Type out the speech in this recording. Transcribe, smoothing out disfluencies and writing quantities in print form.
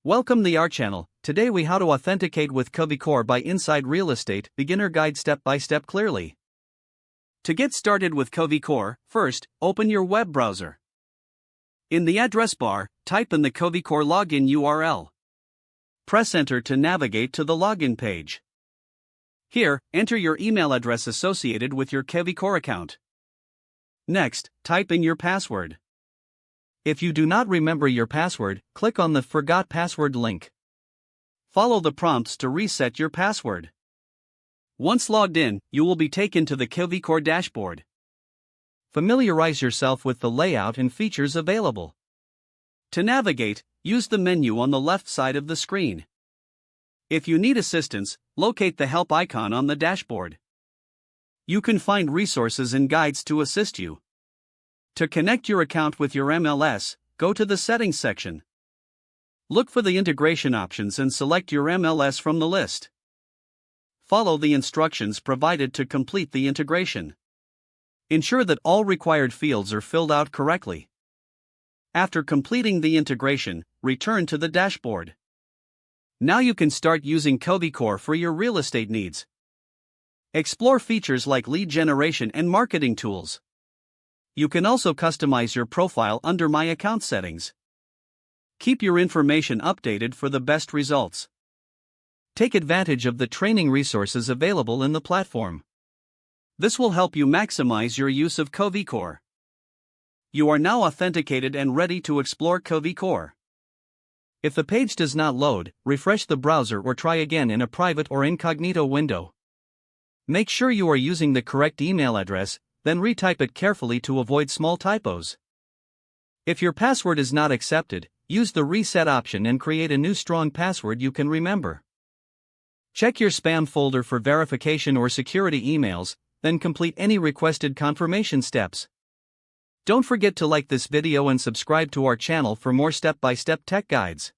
Welcome to our channel. Today we how to authenticate with kvCORE by Inside Real Estate beginner guide step by step clearly. To get started with kvCORE, first, open your web browser. In the address bar, type in the kvCORE login URL. Press enter to navigate to the login page. Here, enter your email address associated with your kvCORE account. Next, type in your password. If you do not remember your password, click on the Forgot Password link. Follow the prompts to reset your password. Once logged in, you will be taken to the kvCORE dashboard. Familiarize yourself with the layout and features available. To navigate, use the menu on the left side of the screen. If you need assistance, locate the help icon on the dashboard. You can find resources and guides to assist you. To connect your account with your MLS, go to the Settings section. Look for the integration options and select your MLS from the list. Follow the instructions provided to complete the integration. Ensure that all required fields are filled out correctly. After completing the integration, return to the dashboard. Now you can start using kvCORE for your real estate needs. Explore features like lead generation and marketing tools. You can also customize your profile under My Account settings. Keep your information updated for the best results. Take advantage of the training resources available in the platform. This will help you maximize your use of kvCORE. You are now authenticated and ready to explore kvCORE. If the page does not load, refresh the browser or try again in a private or incognito window. Make sure you are using the correct email address, then retype it carefully to avoid small typos. If your password is not accepted, use the reset option and create a new strong password you can remember. Check your spam folder for verification or security emails, then complete any requested confirmation steps. Don't forget to like this video and subscribe to our channel for more step-by-step tech guides.